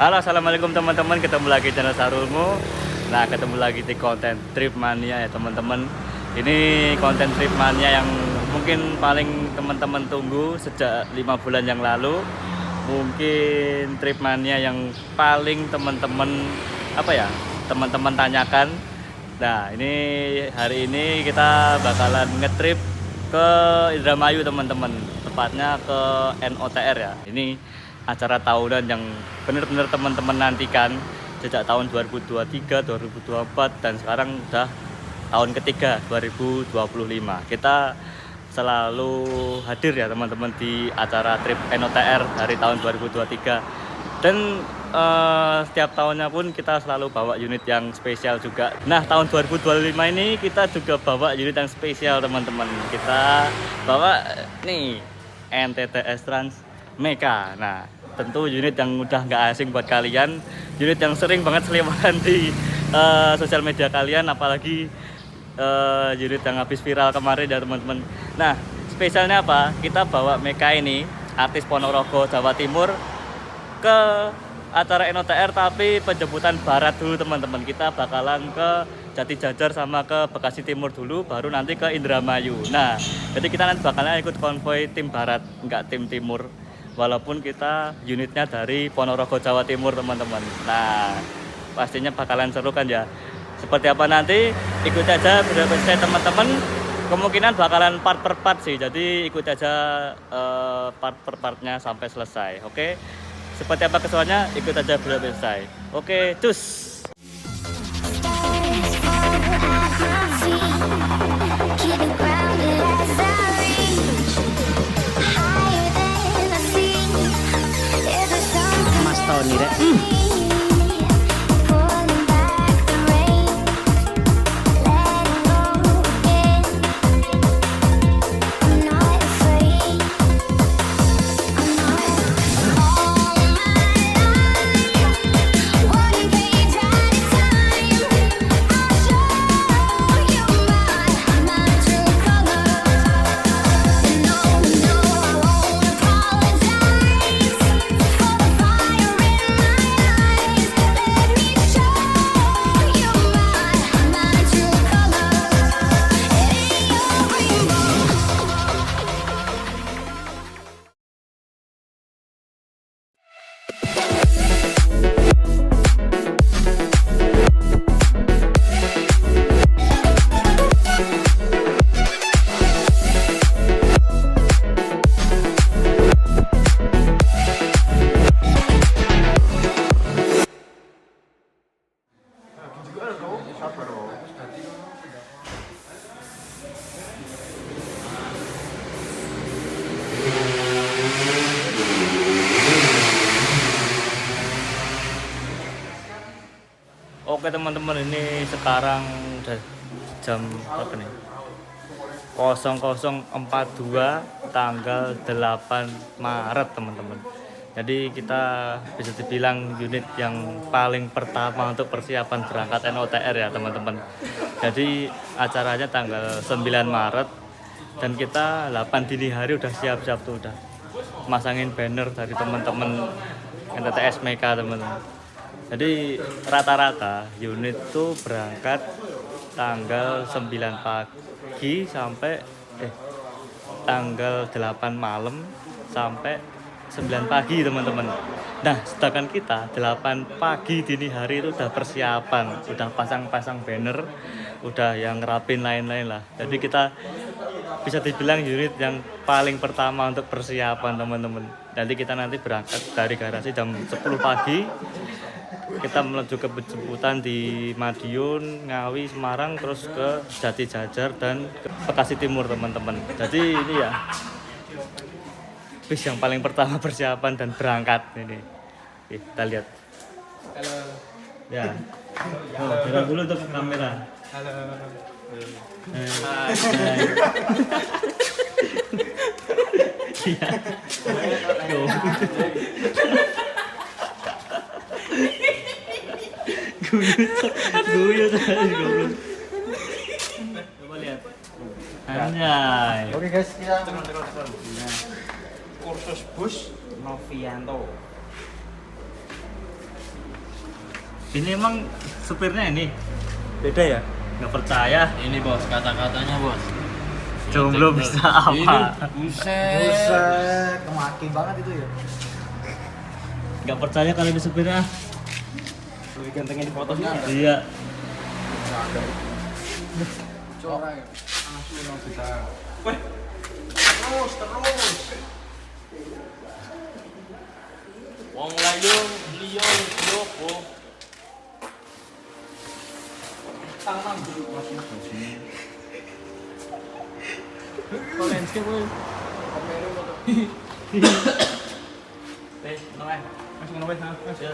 Halo, assalamualaikum teman-teman. Ketemu lagi channel Sarulmu. Nah, ketemu lagi di konten Trip Mania ya teman-teman. Ini konten Trip Mania yang mungkin paling teman-teman tunggu sejak 5 bulan yang lalu. Mungkin Trip Mania yang paling teman-teman teman-teman tanyakan. Nah, ini hari ini kita bakalan ngetrip ke Indramayu teman-teman. Tepatnya ke NOTR ya. Ini acara tahunan yang benar-benar teman-teman nantikan sejak tahun 2023, 2024 dan sekarang udah tahun ketiga 2025. Kita selalu hadir ya teman-teman di acara trip NOTR dari tahun 2023 dan setiap tahunnya pun kita selalu bawa unit yang spesial juga. Nah, tahun 2025 ini kita juga bawa unit yang spesial teman-teman. Kita bawa nih NTTS Trans Meka. Nah, tentu unit yang udah nggak asing buat kalian, unit yang sering banget seliweran di sosial media kalian, apalagi unit yang habis viral kemarin ya teman-teman. Nah, spesialnya apa? Kita bawa Meka ini, artis Ponorogo, Jawa Timur, ke acara NOTR tapi penjemputan barat dulu teman-teman. Kita bakalan ke Jati Jajar sama ke Bekasi Timur dulu, baru nanti ke Indramayu. Nah, jadi kita nanti bakalan ikut konvoy tim barat, nggak tim timur. Walaupun kita unitnya dari Ponorogo, Jawa Timur teman-teman. Nah, pastinya bakalan seru kan ya. Seperti apa nanti, ikut aja video saya teman-teman. Kemungkinan bakalan part per part sih, jadi ikut aja part per partnya sampai selesai. Oke, seperti apa keseruannya, ikut aja video selesai. Oke, cus. Mas Tony rek. Oke teman-teman, ini sekarang udah jam berapa nih? 00.42 tanggal 8 Maret teman-teman. Jadi kita bisa dibilang unit yang paling pertama untuk persiapan berangkat NOTR ya teman-teman. Jadi acaranya tanggal 9 Maret dan kita 8 dini hari udah siap-siap tuh, udah masangin banner dari teman-teman NTTS Meka teman-teman. Jadi rata-rata unit tuh berangkat tanggal 9 pagi sampai tanggal 8 malam sampai 9 pagi teman-teman. Nah, sedangkan kita 8 pagi dini hari itu udah persiapan, udah pasang-pasang banner, udah yang ngerapin lain-lain lah. Jadi kita bisa dibilang unit yang paling pertama untuk persiapan teman-teman. Nanti kita berangkat dari garasi jam 10 pagi. Kita menuju ke penjemputan di Madiun, Ngawi, Semarang, terus ke Jati Jajar dan ke Bekasi Timur teman-teman. Jadi ini ya bis yang paling pertama persiapan dan berangkat ini. Oke, kita lihat. Halo. Ya. Oh, jalan dulu untuk kamera. Halo. Hai. Iya. Guyut goblok. Coba lihat. Anjay. Oke guys, kita kursus bus Novianto. Ini emang supirnya ini beda ya? Nggak percaya. Ini bos, kata-katanya bos. Jomblo bisa apa? Ini buset. Buset, kemaki banget itu ya. Nggak percaya kalau ini supirnya. Lebih gantengnya di fotonya. Iya. Coba ya. Langsung kita. Weh. Terus. Wong layung, liong, yopo. Tangan dulu masih. Kok landscape woi. Kamera foto. Ngono ae. Mas ngono wis, Mas. Ya.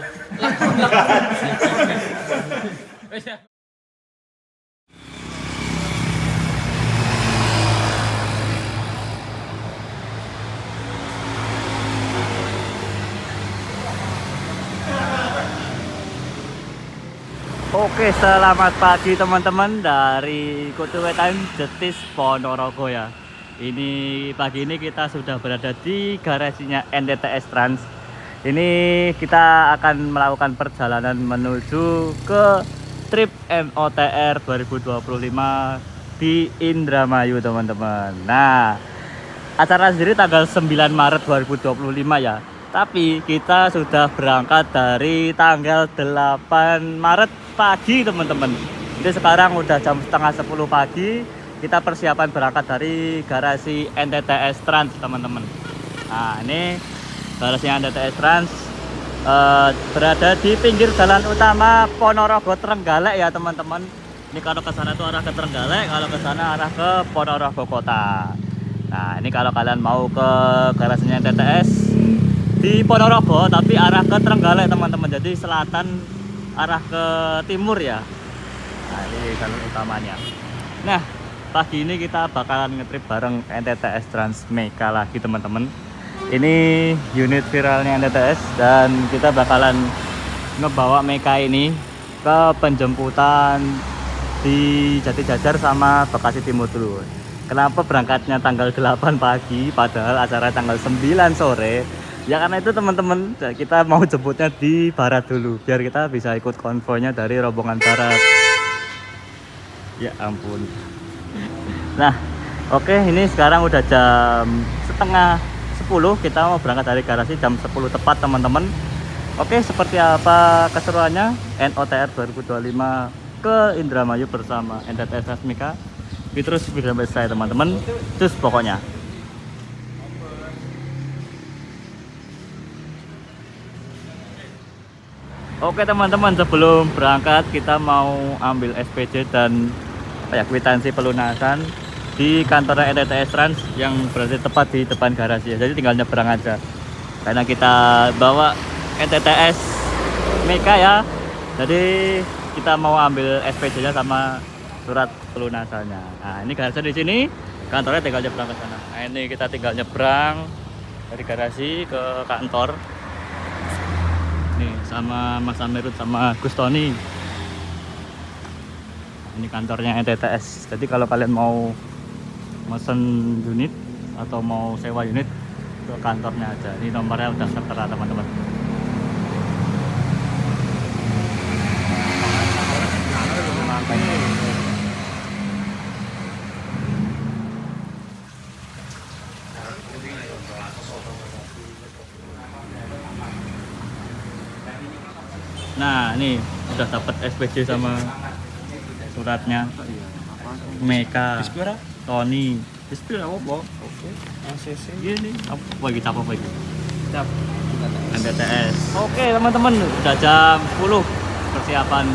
Wis ya. Oke, selamat pagi teman-teman dari Kutu Wetan Jetis Ponorogo ya. Ini pagi ini kita sudah berada di garasinya NTTS Trans. Ini kita akan melakukan perjalanan menuju ke trip MOTR 2025 di Indramayu teman-teman. Nah, acara sendiri tanggal 9 Maret 2025 ya. Tapi kita sudah berangkat dari tanggal 8 Maret pagi teman-teman. Jadi sekarang udah jam setengah 10 pagi. Kita persiapan berangkat dari garasi NTTS Trans teman-teman. Nah ini garasi NTTS Trans berada di pinggir jalan utama Ponorogo Trenggalek ya teman-teman. Ini kalau ke sana tuh arah ke Trenggalek, kalau ke sana arah ke Ponorogo kota. Nah ini kalau kalian mau ke garasinya NTTS di Ponorogo tapi arah ke Trenggalek teman-teman, jadi selatan arah ke timur ya. Nah ini jalan utamanya. Nah pagi ini kita bakalan ngetrip bareng NTTS Trans Meka lagi teman-teman. Ini unit viralnya NTTS dan kita bakalan ngebawa Meka ini ke penjemputan di Jati Jajar sama Bekasi Timur dulu. Kenapa berangkatnya tanggal 8 pagi padahal acara tanggal 9 sore? Ya karena itu teman-teman, kita mau jemputnya di barat dulu biar kita bisa ikut konvoynya dari rombongan barat. Ya ampun. Nah, oke, ini sekarang udah jam setengah 10. Kita mau berangkat dari garasi jam 10 tepat teman-teman. Oke, seperti apa keseruannya NOTR 2025 ke Indramayu bersama NTTS Meka. Terus video sampai saya teman-teman. Terus pokoknya. Oke teman-teman, sebelum berangkat kita mau ambil SPJ dan kwitansi pelunasan di kantor NTTS Trans yang berada tepat di depan garasi ya. Jadi tinggal nyebrang aja. Karena kita bawa NTTS Meka ya. Jadi kita mau ambil SPJ-nya sama surat pelunasannya. Nah, ini garasi di sini, kantornya tinggal nyebrang ke sana. Nah, ini kita tinggal nyebrang dari garasi ke kantor. Nih sama Mas Amirut sama Gus Tony. Ini kantornya NTTS. Jadi kalau kalian mau mesen unit atau mau sewa unit ke kantornya aja. Ini nomornya udah tertera teman-teman. Nah, ini udah dapat SPJ sama suratnya. Meka, Tony, Bispira apa? Oke. ACC. Gini, apa lagi cap apa lagi? Cap. NTTS. Oke, teman-teman, udah jam 10. Persiapan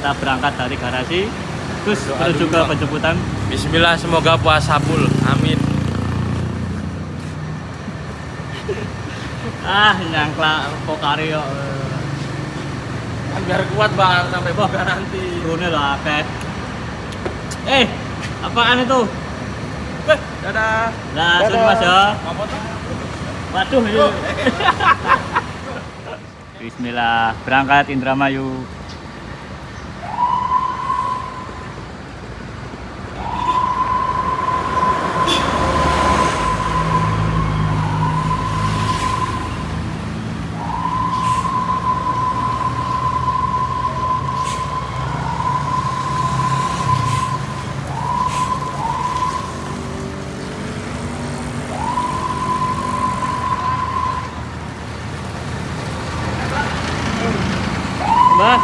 kita berangkat dari garasi. Terus menuju ke penjemputan. Bismillah, semoga puasa full. Amin. Nyangkla pokari kok. Kan biar kuat bang sampai boga nanti. Turunnya lah, akeh. Apaan itu? Dadah. Nah, sudah Mas ya. Apa tuh? Waduh ini. Bismillah, berangkat Indramayu. Mbah.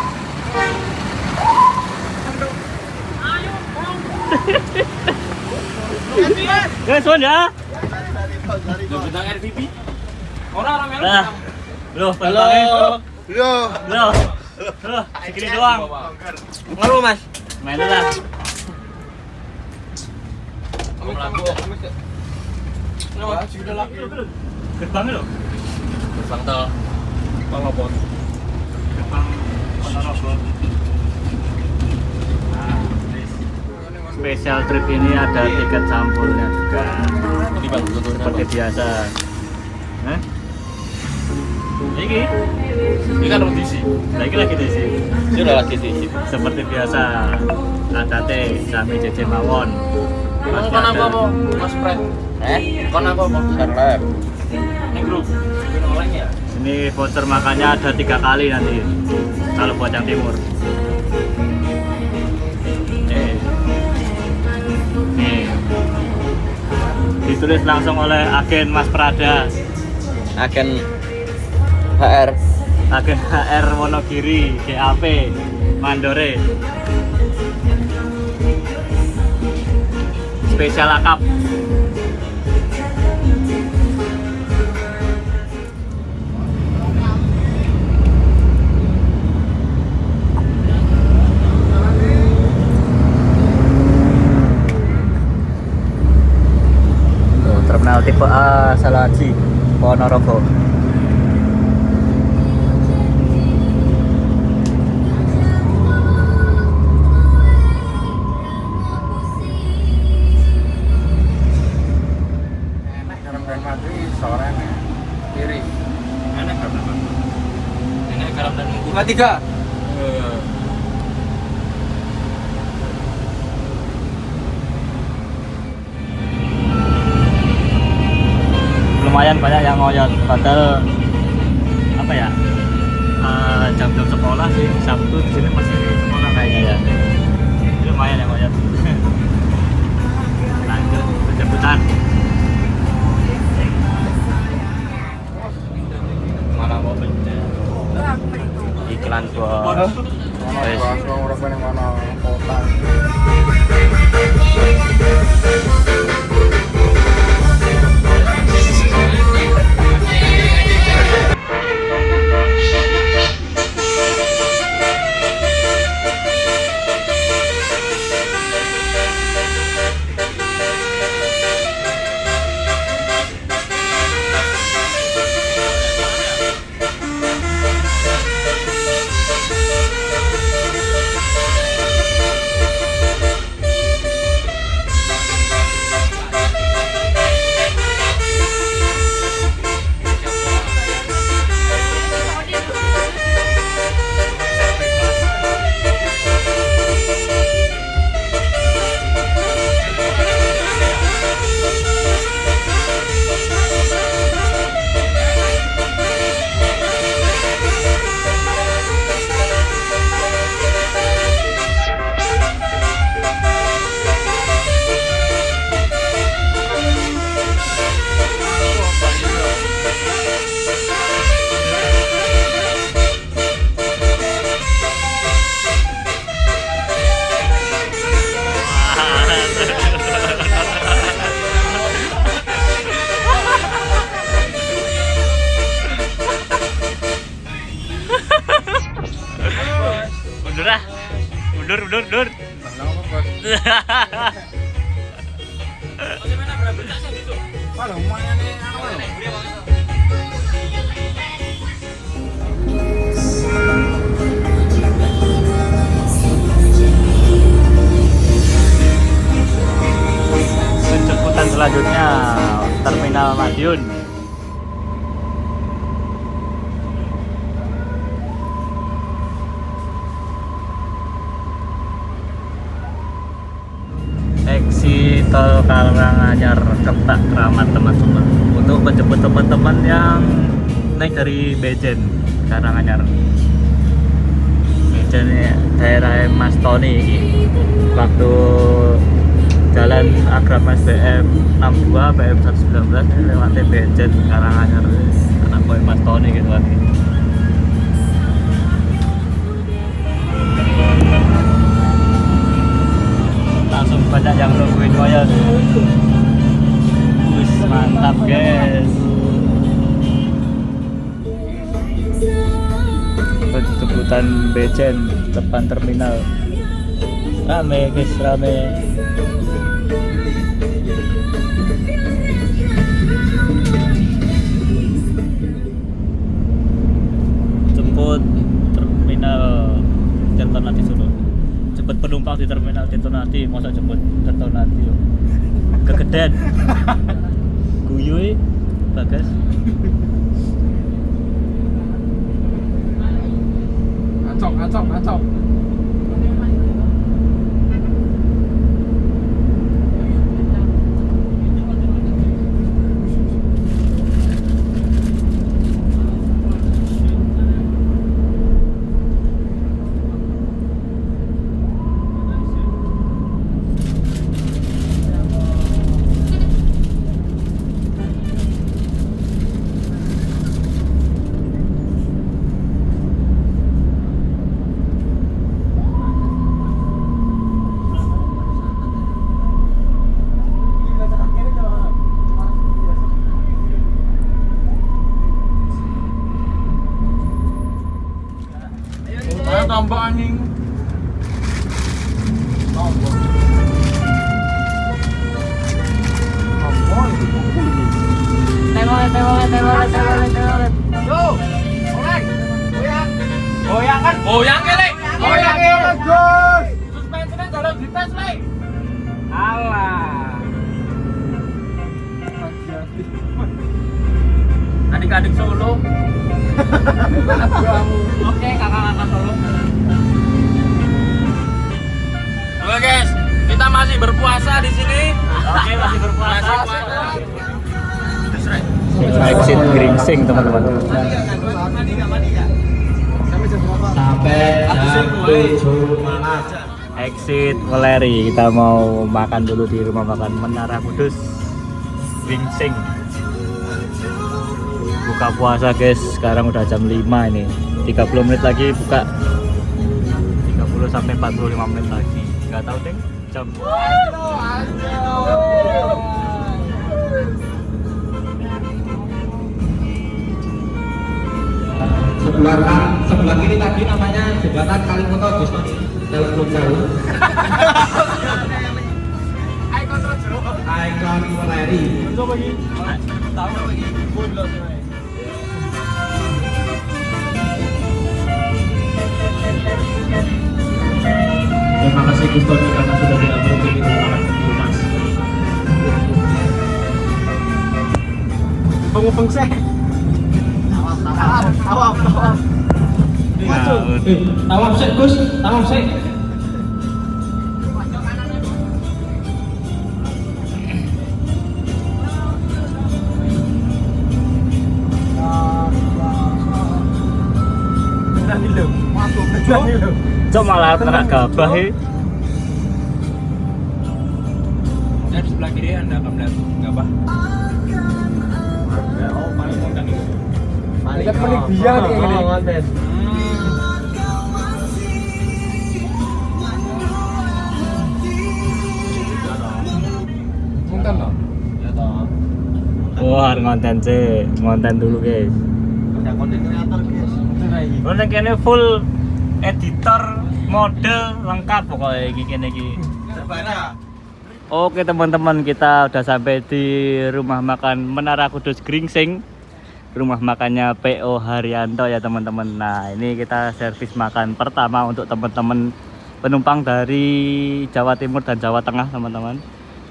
Guys, suan ya. Bintang RVP. Orang melu. Nah. Loh, Halo. Loh. Loh, segini doang. Ngalu Mas. Main lah. Kamu lagu. Sudah lagi. Gerbangnya loh. Gerbang tol. Bang apa? Gerbang Ponorogo. Nah, spesial trip ini ada tiket sampulnya juga. Ini Bang Seperti biasa. Hah? Ini kan rotisi. lagi diisi. Ini udah lagi sih. Seperti biasa, ada teh, sami cece mawon. Pasti Kon ada. apa Mas Fred? Kon apa Sarlep. Ini grup. Oleh ya. Ini voucher makannya ada 3 kali nanti kalau buat yang timur. Nih. Ditulis langsung oleh agen Mas Prada, Agen HR. agen HR Wonogiri, GAP, Mandore. Spesial akap. Terminal tipe A Salaji, Ponorogo. Enak garam dan madu sore nih. Kiri. Enak garam dan madu. Enak garam dan madu. 53. Lumayan banyak yang ngoyot, padahal apa ya, jam-jam sekolah sih, Sabtu di sini masih sekolah kayaknya ya. Jadi lumayan yang ngoyot. Lanjut penjemputan. Mana mau pencet? Iklan bos. Wes. Orang mana kota. Mundur ah. Mundur. Kalau rumahnya nih Penjemputan selanjutnya Terminal Madiun. Exit Tol Karanganyar Kepak Keramat teman-teman. Untuk menjemput teman-teman yang naik dari Bejen Karanganyar. Bejen daerah Mas Tony ini. Waktu Jalan Agram SBM 62 BM 119 ini lewatnya Bejen Karanganyar. Anak boy Mas Tony gitu kan. sampai di jemputan Bejen depan terminal. Rame guys, rame. Jemput terminal Tirtonadi Solo. Jemput penumpang di terminal Tirtonadi, masa jemput Tirtonadi yo. Kegedean. Guyu Bagas. Acok. Tambah anjing. Telolet. Yo, oleng. Goyang kene. Gus. Suspensinya jalan dites, Le. Alah. Adik-adik Solo. Oke, kakak-kakak Solo. Oke guys, kita masih berpuasa di sini. Oke, masih berpuasa. Masih Exit Gringsing teman-teman. sampai jam 7 malam. Exit Weleri, kita mau makan dulu di rumah makan Menara Kudus Gringsing. Buka puasa guys, sekarang udah jam 5 ini. 30 menit lagi buka. 30 sampai 45 menit lagi. Enggak tahu deh jam. Sebelah kiri tadi namanya jembatan Kalimuto Gusman. Belum jauh. Ikon Weleri. Terima kasih Gus Tony karena sudah tidak perlu kita makan di Mas. Pengupeng seh. Awam. Tawaf sih Gus, tawaf sih. Cok malah terak gabah ya. Dan sebelah kiri Anda akan melihat gabah. Kita paling biar nih ini. Mungkin loh. Wah, ngonten sih, ngonten dulu guys. Ada konten kreator guys. Konten kene full editor, model lengkap pokoknya iki kene iki. Terbana. Oke teman-teman, kita udah sampai di rumah makan Menara Kudus Gringsing. Rumah makannya PO Haryanto ya teman-teman. Nah, ini kita servis makan pertama untuk teman-teman penumpang dari Jawa Timur dan Jawa Tengah teman-teman.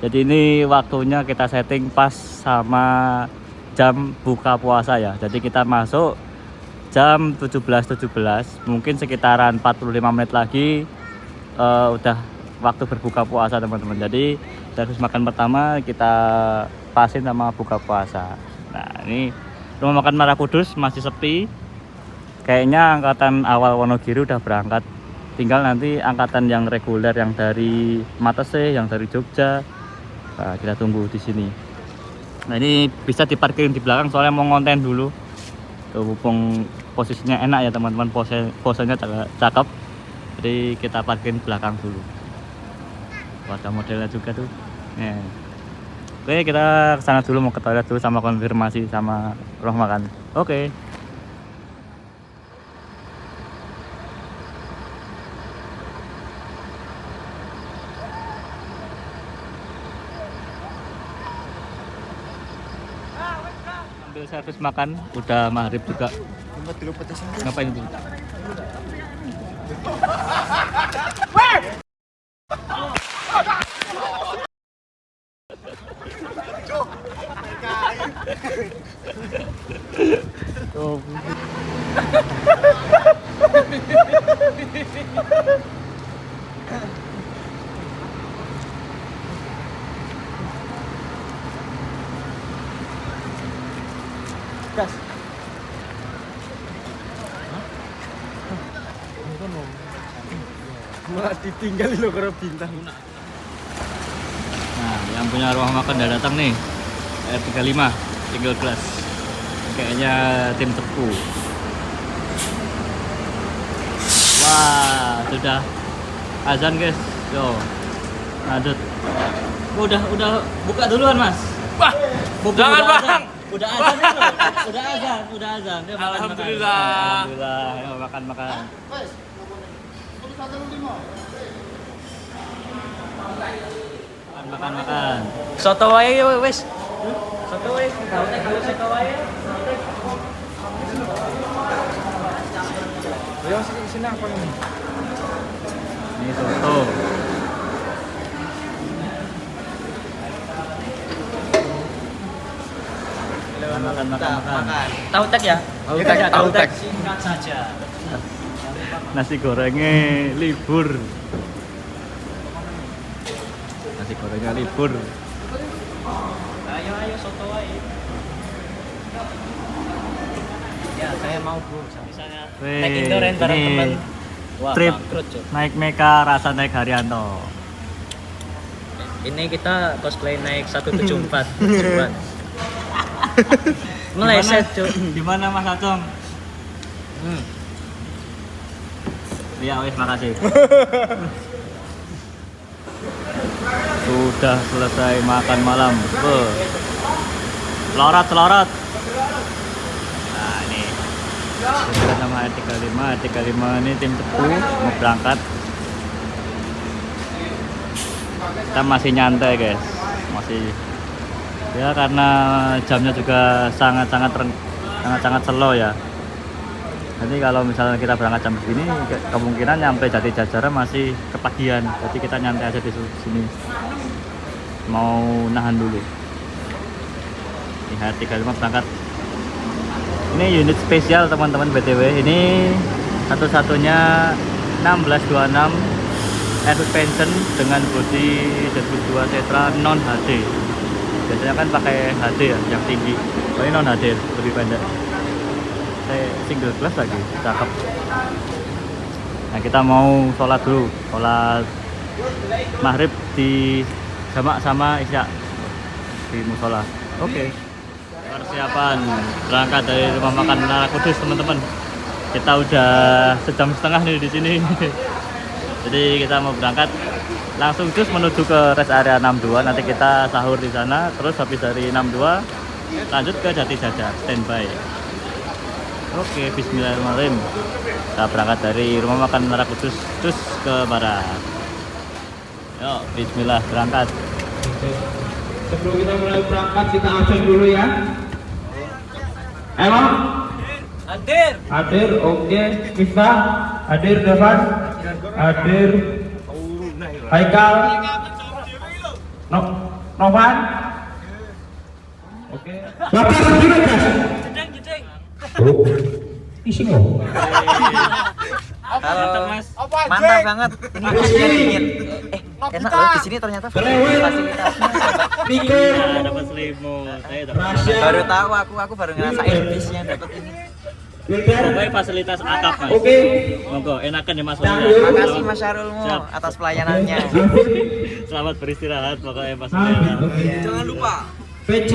Jadi ini waktunya kita setting pas sama jam buka puasa ya. Jadi kita masuk jam 17.17, mungkin sekitaran 45 menit lagi udah waktu berbuka puasa teman-teman. Jadi servis makan pertama kita pasin sama buka puasa. Nah, ini rumah makan Menara Kudus masih sepi. Kayaknya angkatan awal Wonogiri udah berangkat. Tinggal nanti angkatan yang reguler yang dari Matese, yang dari Jogja. Nah, kita tunggu di sini. Nah, ini bisa diparkirin di belakang soalnya mau ngonten dulu. Tuh, mumpung posisinya enak ya teman-teman, posenya cakep. Jadi kita parkirin belakang dulu. Ada modelnya juga tuh. Nih. Oke, kita kesana dulu, mau ke toilet dulu sama konfirmasi sama rumah makan. Oke. Itu servis makan, udah maghrib juga. Ngapain itu? Oh. Gas. Malah ditinggal lo karo bintang. Nah, yang punya rumah makan udah datang nih. R35 single glass. Kayaknya tim Tepu. Wah, sudah azan guys. Yo. Lanjut. Udah buka duluan, Mas. Wah, jangan Bang. Udah azan nih loh. Udah azan. Yuk, makan, Alhamdulillah. Makan. Alhamdulillah. Yuk, makan. Makan. Soto wae wis. Soto wae. Kalau soto wae. Ayo sini apa ini? Ini soto. Makan. Tahu tek ya? Tahu tek. Singkat saja. Nasi gorengnya libur. Nasi gorengnya libur. Ayo soto wae. Ya, saya mau, Bro. Misalnya Wih, naik Indoren bareng ini teman. Wah, trip bangkrut, Cuk. naik Meka rasa naik Haryanto. Ini kita cosplay naik 174 Jumat. Meleset, Cuk. Gimana Mas Acong? Iya, wis makasih. Sudah selesai makan malam. Selorot. Nah, ini. Kita sama R35 ini tim Tepu mau berangkat. Kita masih nyantai, guys. Masih ya karena jamnya juga sangat slow ya. Nanti kalau misalnya kita berangkat jam segini, kemungkinan nyampe Jati Jajaran masih kepagian. Jadi kita nyantai aja di sini. Mau nahan dulu. Ini R35 berangkat. Ini unit spesial teman-teman BTW. Ini satu-satunya 1626 air suspension dengan bodi 2002 Setra non HD. Biasanya kan pakai HD ya, yang tinggi. Oh, ini non HD, lebih pendek. Single glass lagi, cakep. Nah, kita mau sholat dulu, sholat maghrib di jamak sama isya di musola. Oke. Persiapan berangkat dari rumah makan Menara Kudus, teman-teman. Kita udah sejam setengah nih di sini. Jadi kita mau berangkat langsung terus menuju ke rest area 62. Nanti kita sahur di sana, terus habis dari 62 lanjut ke Jati Jajar, standby. Oke, bismillahirrahmanirrahim. Kita berangkat dari rumah makan Menara Kudus terus ke barat. Yuk, bismillah, berangkat. Sebelum kita mulai berangkat, kita absen dulu ya. Emang? Hadir, oke. Miftah, hadir. Devan, hadir. Haikal, Novan, oke. Bapak sendiri guys. Oh, isi ngomong. Mantap, Mas. Mantap banget. Ini aslinya dingin. Enak loh di sini ternyata fasilitasnya. Pikir. Ya, dapat selimut. Saya dapat. Baru tahu aku baru ngerasain bisnya dapat ini. Pokoknya fasilitas atap, Mas. Oke. Monggo, enakan ya Mas. Makasih Mas Syarulmu Siap. atas pelayanannya. Selamat beristirahat pokoknya Mas. Jangan lupa PC.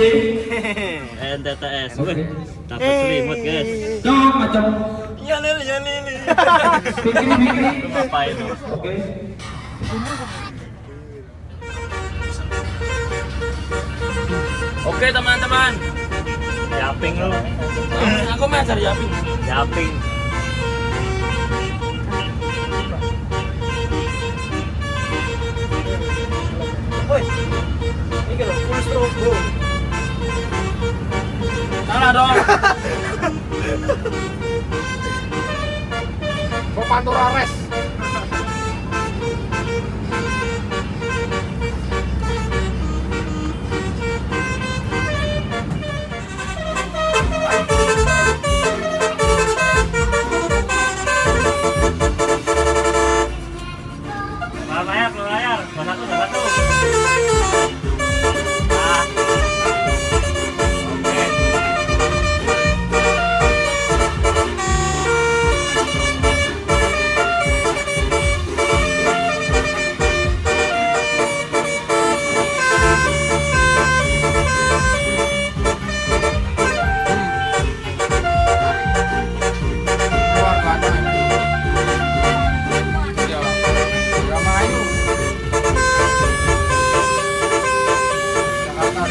NTTS. Wih, dapat selimut, guys. Dong macam. Ya lili. Pikir. Apa itu? Oke. Oke teman-teman. Yaping lu. Aku ngajar Yaping. Yaping. Woi. Ini loh full stroke, Bro. salah dong. Kok Pantura Res? Keluar layar. 21. Ah. Oke. Keluar Banten. Iya. Indramayu. Jakarta.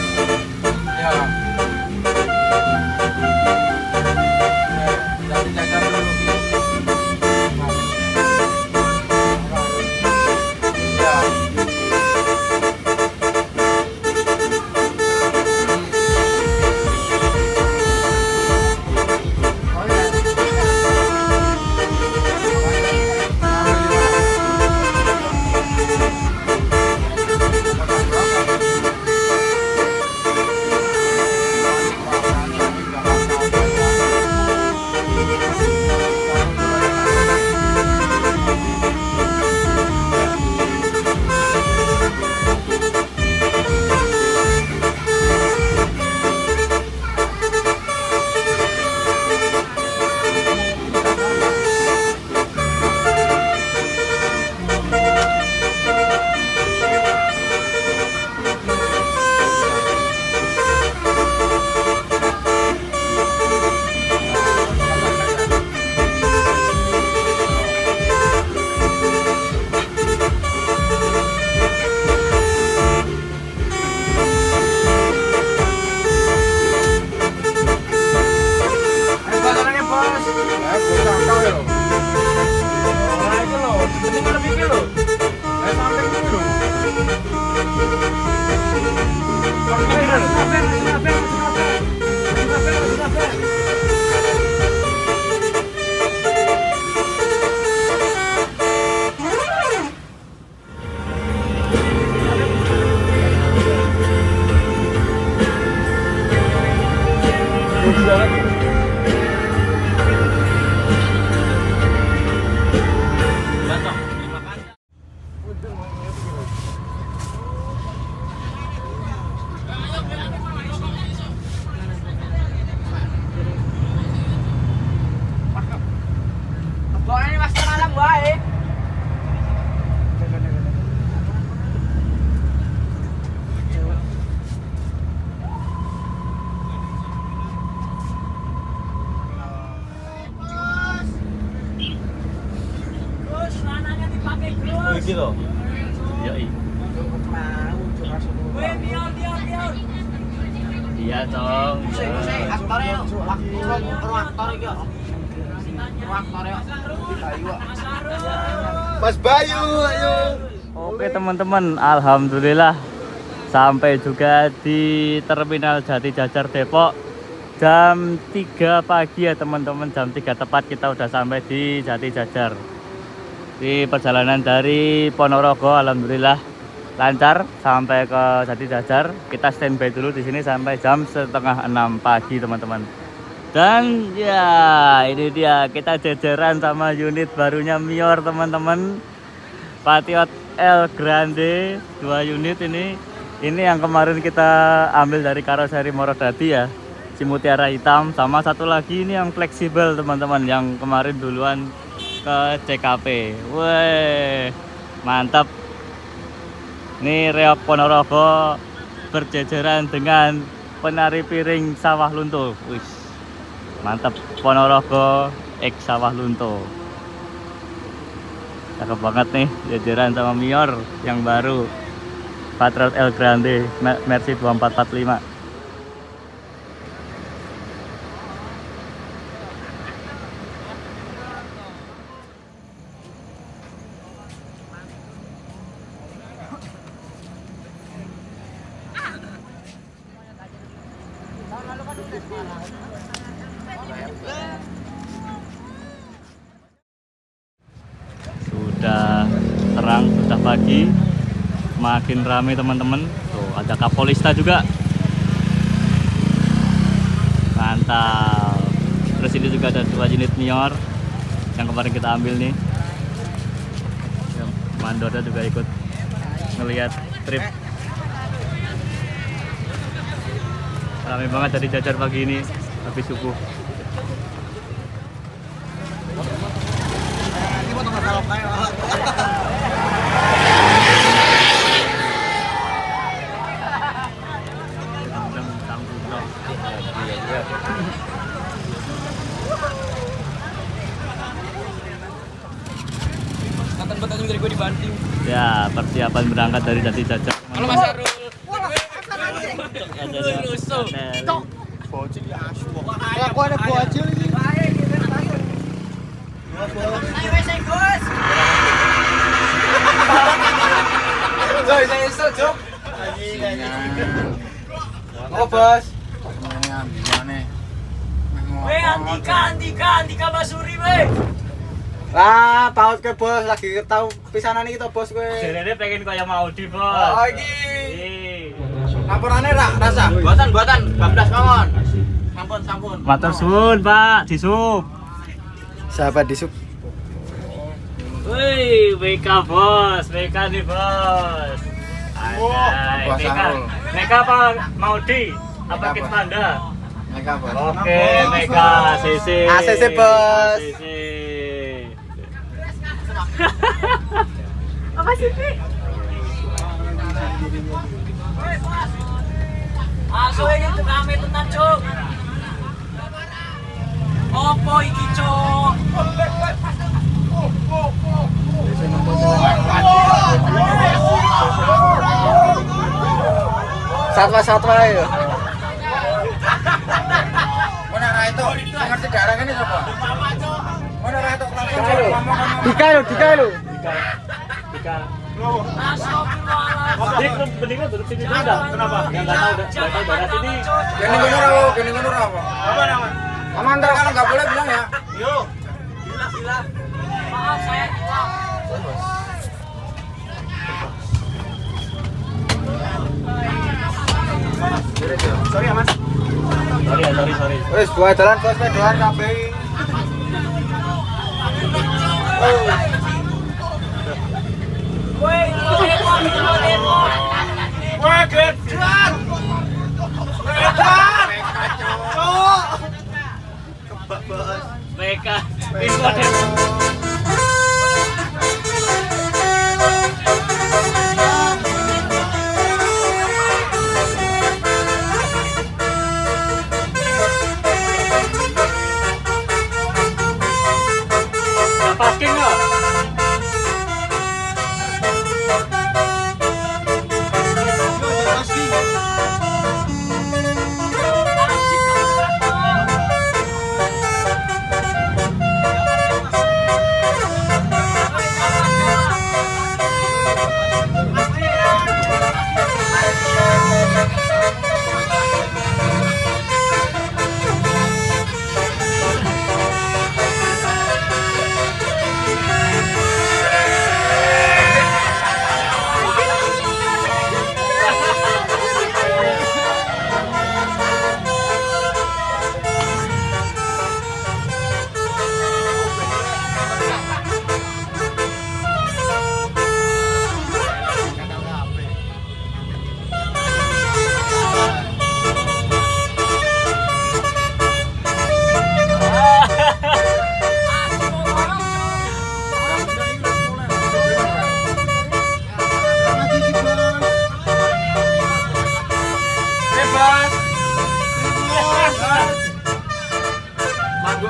Iya. Jadi jajan dulu. Iya. Oh iya. Iki lho. Yoi. Iya dong. Mas Bayu, ayo. Oke teman-teman, alhamdulillah sampai juga di Terminal Jati Jajar Depok. Jam 3 pagi ya teman-teman, jam 3 tepat kita udah sampai di Jati Jajar. Di perjalanan dari Ponorogo alhamdulillah lancar sampai ke Jati Jajar. Kita standby dulu di sini sampai jam 5:30 pagi teman-teman. Dan ya ini dia, kita jajaran sama unit barunya Mior teman-teman. Patriot El Grande 2 unit ini yang kemarin kita ambil dari karoseri Morodadi ya, si mutiara hitam, sama satu lagi ini yang fleksibel teman-teman, yang kemarin duluan ke CKP. Weh, mantap. Ini Reok Ponorogo berjejeran dengan penari piring Sawah Lunto. Wih, mantap. Ponorogo X Sawah Lunto. Cakep banget nih, jajaran sama Mior yang baru. Patriot El Grande Mercy 2445. Tahun lalu kan udah sekarang. pagi makin ramai teman-teman. Tuh ada Kapolista juga, mantap. Terus ini juga ada 2 unit Nior yang kemarin kita ambil nih. Mandornya juga ikut ngelihat trip. Ramai banget dari jajar pagi ini habis subuh. Ya, persiapan berangkat dari Jati Jajar. Halo Mas Arul. Aku ada bocil ini. Oh bos. Andika Masuri weh. Lah, paut ke bos lagi tahu pisanan iki to bos kowe. Jerene pengen kaya Maudi, Bos. Oh iki. Ih. Laporane ra rasa. Buatan 12 mawon. Sampun. Matur suwun, Pak, disup. Sahabat disup. Wih, WK Bos, WK nih Bos. Ada Bos WK. Arul. WK apa Maudi? Apa Kit Panda? Mega bos. Oke, WK CC. ACC, Bos. ACC. Apa sih, Pi? Masuk ini tuh rame tenan, Cuk. Opo iki, Cuk? Satwa ya. Mana ra itu? Sing ngerti daerah ini sapa? Mana ra itu langsung ngomong. Dika lo. Dika. Astagfirullahaladzim. Dik, lu mendingan duduk sini dulu dah. Kenapa? Ya enggak tahu daerah sini. Gini ngono apa? Apa nama? Aman dah kalau enggak boleh bilang ya. Yo. Maaf, saya hilang. Sorry ya Mas. Sorry. Wis buat jalan bos doan kabeh. Woi, demo. Wah, gedan. WK info demo. Parking nggak?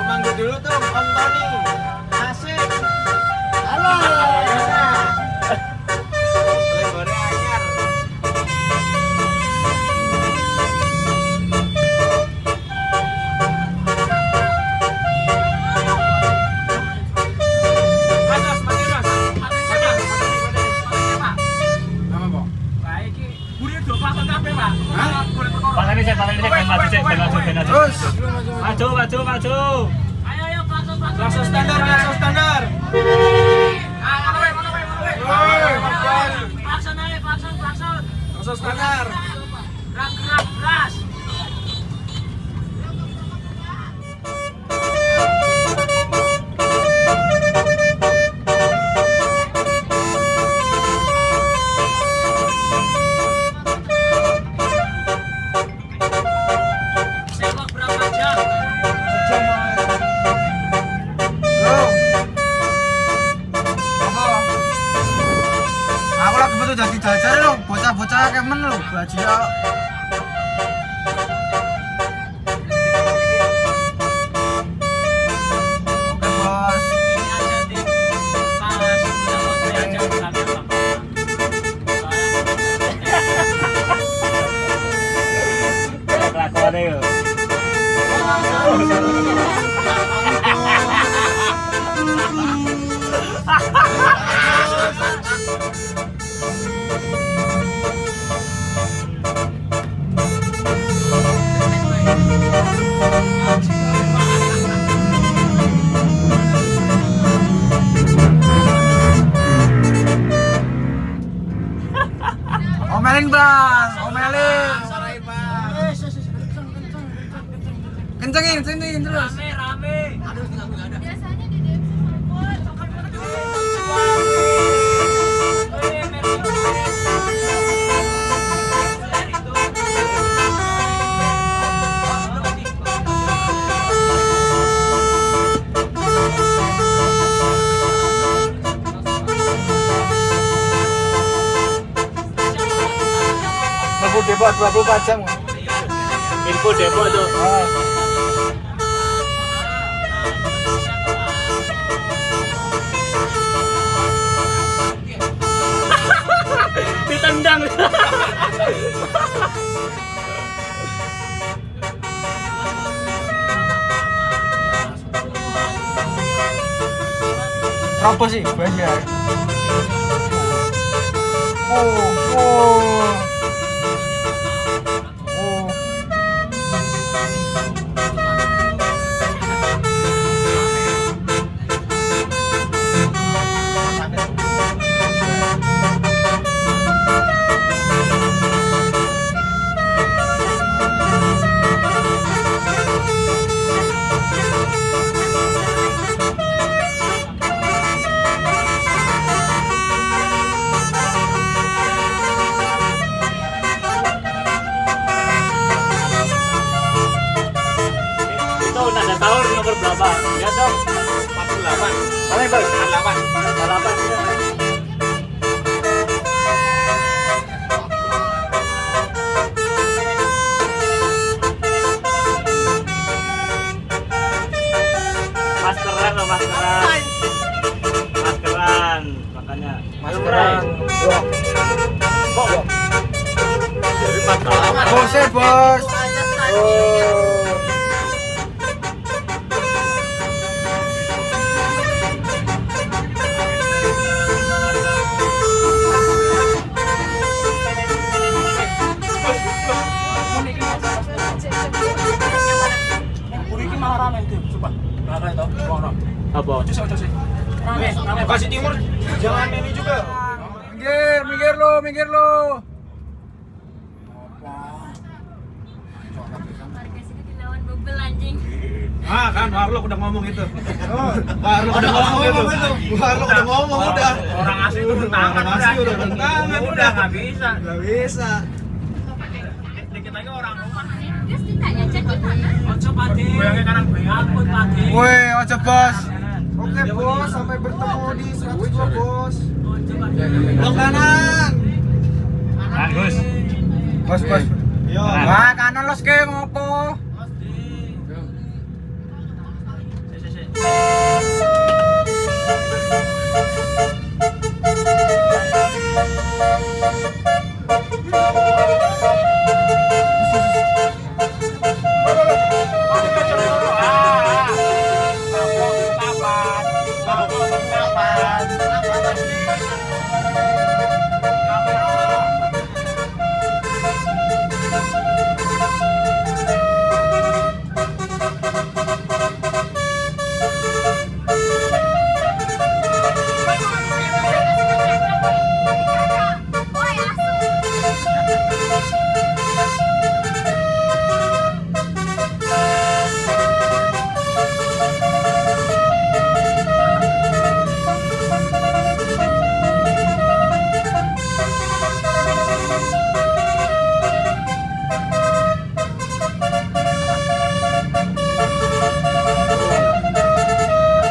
Manggu dulu tuh Om Tony. Asik. Halo. Lebarnya anyar. Pak ini saya pengen maju sih, pengen maju. Maju. Ayo, Langsung standar. Mana, diajari lo, bocah-bocah kemen lo, baju ya. Oke bos. Ini aja di pas punya motor aja bukan apa-apa. Kelakuannya yuk. Omelin bang, omelin. Kencengin terus. Rame. Biasanya di DMC Smartphone, Mampu Depok 24 jam. Info Depok tuh. Ditendang. Terobos sih, banyak. Oh. Itu nada sahur nomor berapa? Lihat dong. 48. Mana bos? 48. 48 sudah. Maskeran loh, maskeran. Maskeran, makanya. Maskeran. Kok? Jadi maskeran. Bosnya bos. Oh. Iki malah rame itu, sumpah. Rame itu, orang. Apa? Rame. Kasih timur, jangan ini juga. Minggir lo. warga sini dilawan bebel anjing. Ah kan, Warlock udah ngomong itu. Warlock udah ngomong itu. Warlock udah ngomong udah. Orang asli itu tangan Orang asli udah tangan udah. nggak bisa. Gak bisa. Dikit lagi orang rumah. Terus ditanya cek di mana? Ojo pade. Goyangnya kanan goyang. Ampun pade. Woi, ojo bos. Oke bos, sampai bertemu di 102 bos. Ojo pade. Belok kanan. Bagus. Bos. Yo. Wah, kanan los ke ngopo? Woi, asu.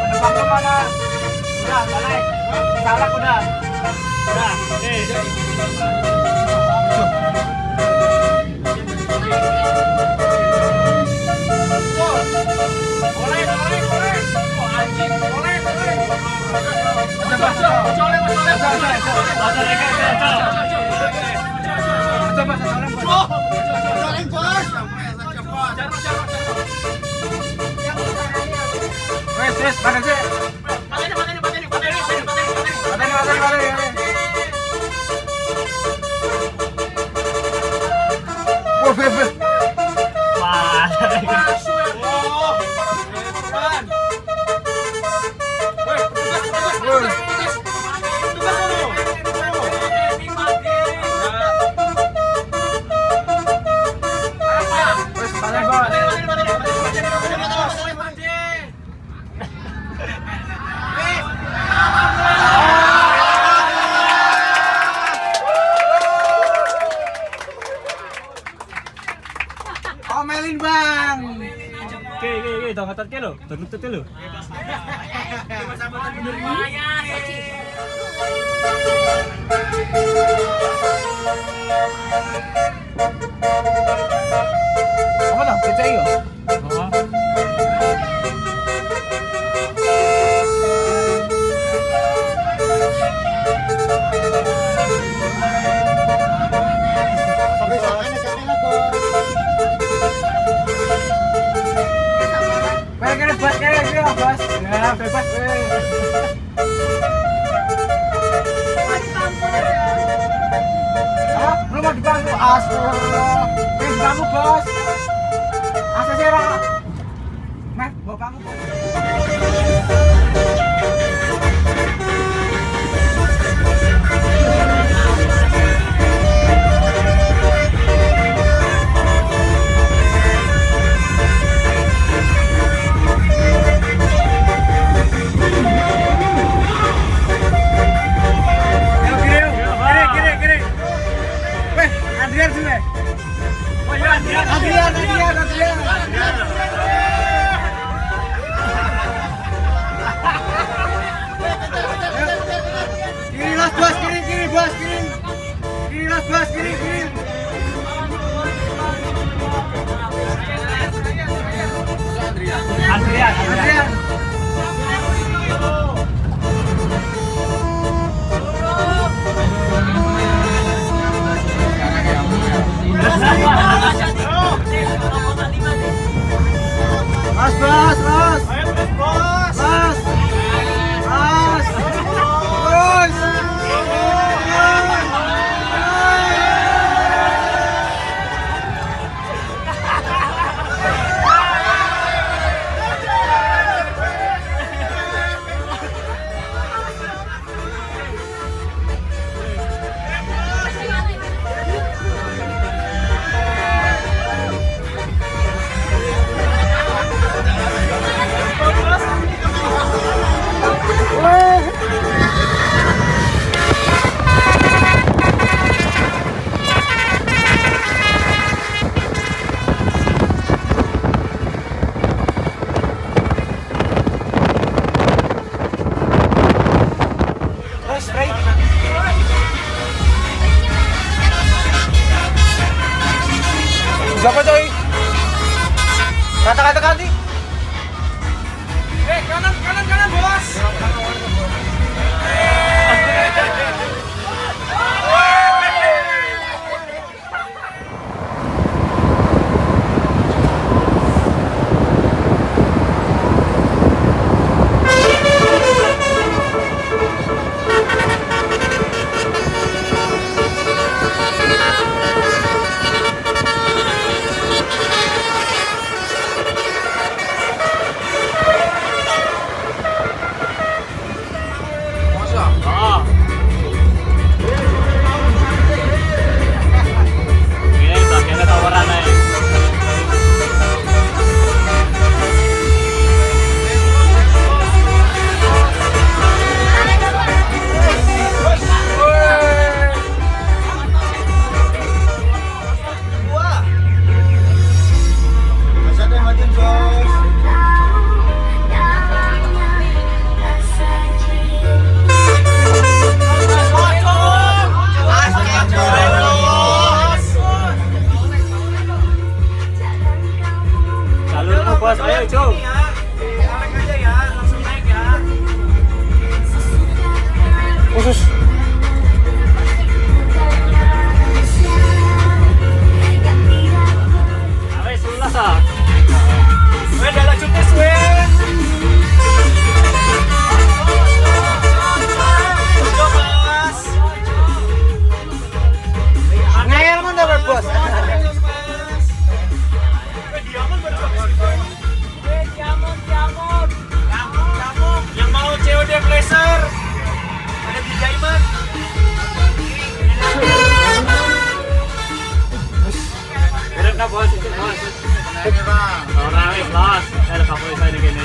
Penumpang kemana? Udah, balik. Salah udah. Nah, Wes, mana sih? Wah, bebe. Wes, mana bos? Omelin bang. Oke, tong ngetat ke lo, tong ngetat ke lo. Apa tuh? Kecil yuk. Bebas. Ya, bebas. Ah, belum mau dibantu. Astagfirullah. Belum dibantu, Bos. Asa sih, Ra. Nah, bawa bangun. Adrian sini. Oh iya, Adrian. Kiri las bos, kiri bos, kiri. Kiri las bos, kiri. Adrian. Mas. Terus. Usus. Wes lulas ah. Weh, dah lanjut tes, weh. Coba, Mas. Ngayal man dapat bos. Weh, diamond berjuang. Diamond. Yang mau COD Blazer. Ada di Diamond. Berat na bos, itu bos. Ora wis los. Ada kapolisan ini gini.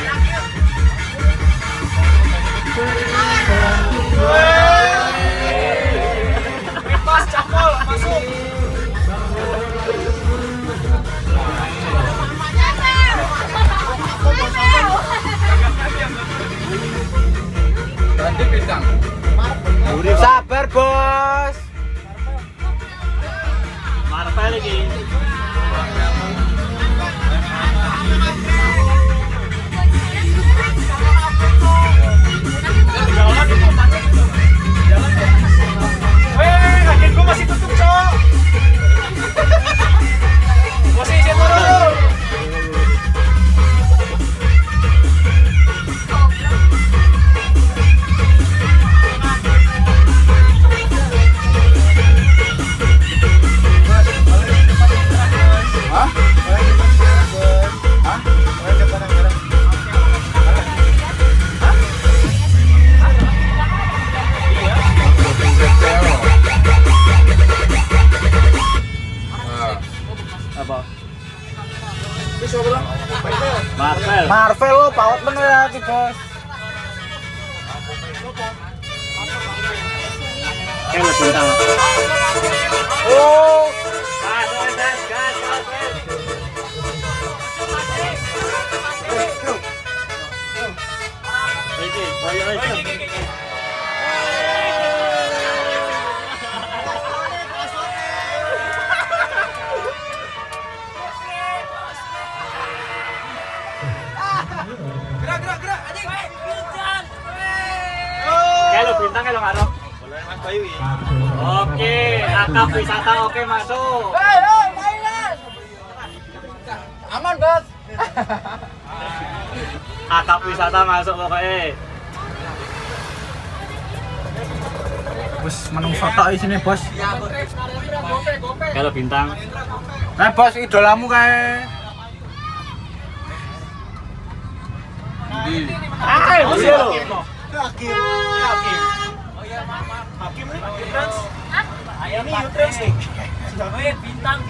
Pas cakol masuk. Berarti bintang. Sabar bos. Marvel lagi. Weh, kakian gua masih tutup, Cok. Posisi turun. Apa? Marvel. Marvel lo paut bener ya ki bos. Kayak bintang. Oh. Gerak, anjing. Kayak lo bintang kayak lo nggak roh. Boleh Mas Bayu ya. Oke, akap wisata oke masuk. Aman bos. Akap wisata masuk pokoknya. Bos menung foto di sini bos. Kayak lo bintang. Bos idolamu kayak. Ah, bos lo. Hakim. Hakim nih, Trans. Ini Trans nih. Weh, bintang.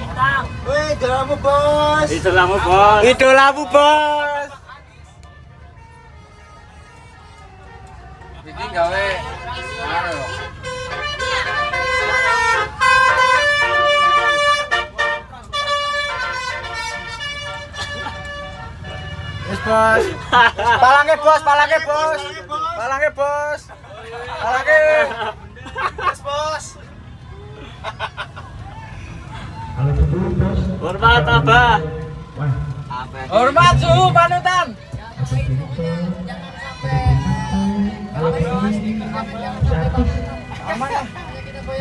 Wih, idolamu bos. Idolamu bos. Idolamu bos. Jadi gawe anu. Wis bos. Palangke bos. Palangke. Yes, Bos. Hormat Abah. Hormat suhu panutan.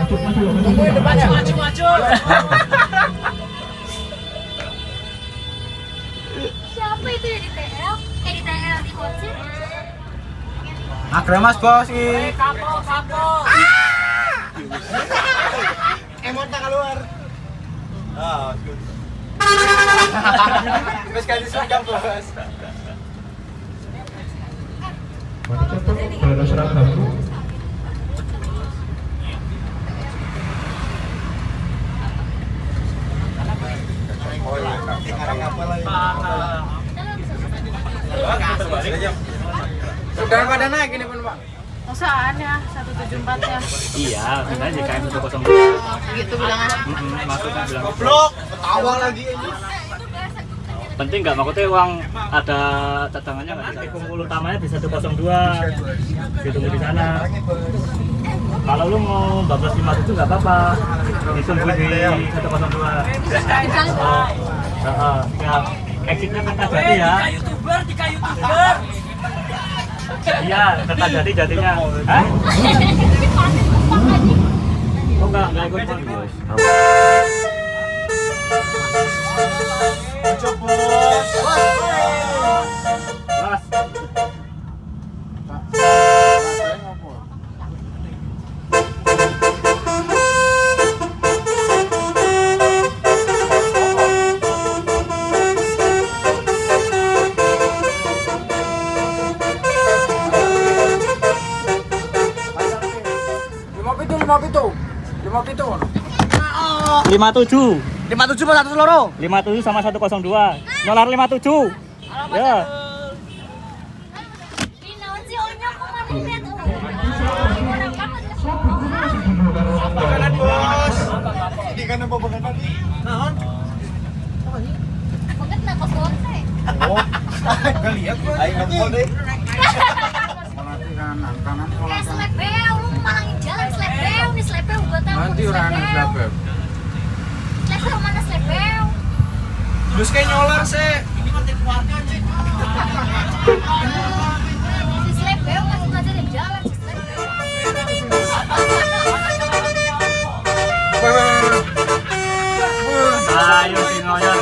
Tungguin depannya. Maju. Siapa itu ya di TL? Di TL di Kocin? Agra mas bos ki. Kapal. Emot tak keluar. Ah, good. Wis ganti seragam bos. Sudah pada naik ini pun Pak. Masaan ya, 174 ya. Iya, sebenarnya JKM 102. Gitu bilangnya. Masuk kan bilang. Goblok, ketawa lagi ini. Penting nggak maksudnya uang ada cadangannya nggak bisa. Kumpul utamanya di 102. Ditunggu di sana. Kalau lu mau bablas 5 itu nggak apa-apa. Ditunggu di 102. Ya, exitnya Kertajati ya. YouTuber. Iya, Kertajati jatinya. Hah? enggak ikut bos. Ojo bos. Mas. Lima pitu. 57. 57 pas 1 loro. 57 sama 102. Dolar 57. Ya. Ginaon si Onyo kemana lihat orang banget. Makanan bos. Ini kan apa makanan? Naon? Banget na kosong teh. Oh. Enggak lihat gua. Ayo ngepol deh. Eh slepeu, lu malangin jalan slepeu nih slepeu gua tahu. Nanti orang slepeu. Slepeu mana slepeu? Terus kayak nyolar sih. Si slepeu masih ngajarin jalan si slepeu. Ayo singonya.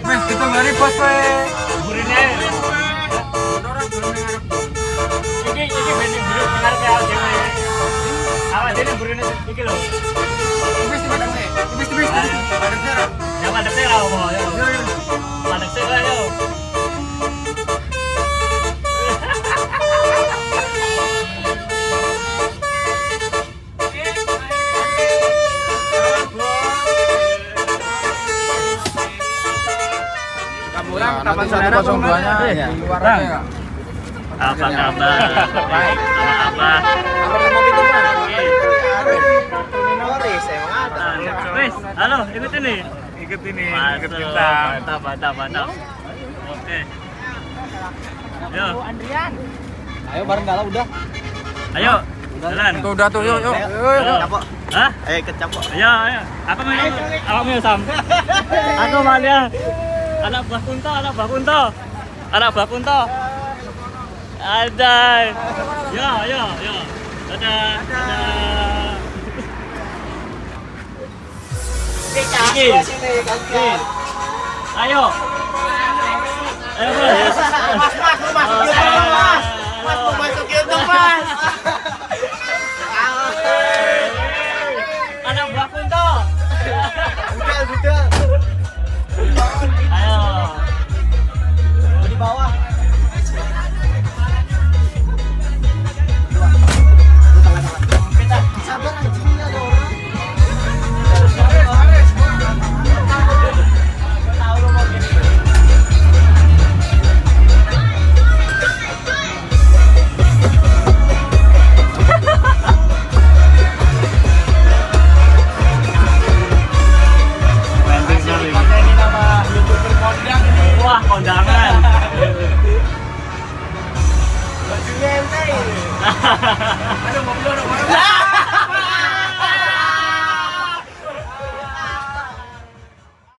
Mas, kita bari bos we. Burine. Iki benih biru ngarep ya dhewe. Awak dene burine iki lho. Wis wis. Ya madhep teh ra opo ya. Madhep teh ra yo. Pulang taman saudara 102-nya ya. di luar Bang. aja ya. Apa kabar? Baik. Apa? Apa lima pitu, Bang? Terminoris emang ada. Wes, halo, ikut ini. Ikut ini, ikut Mantap, kita. mantap. Oke. Yo, Ayo bareng galau udah. ayo. Jalan. Tuh udah tuh yuk. Capok. Hah? Ayo ikut capok. Ayo. Apa mau? Apa mau Sam? Aku mana? Anak buah kunto. Ada. Ya. Dadah. Iki. Ayo. Mas. Mas mau masuk YouTube, Mas. Anak buah kunto. Udah. Ayo. Di bawah. Sabar anjing ada orang. Wah, kondangan. Bajunya ente.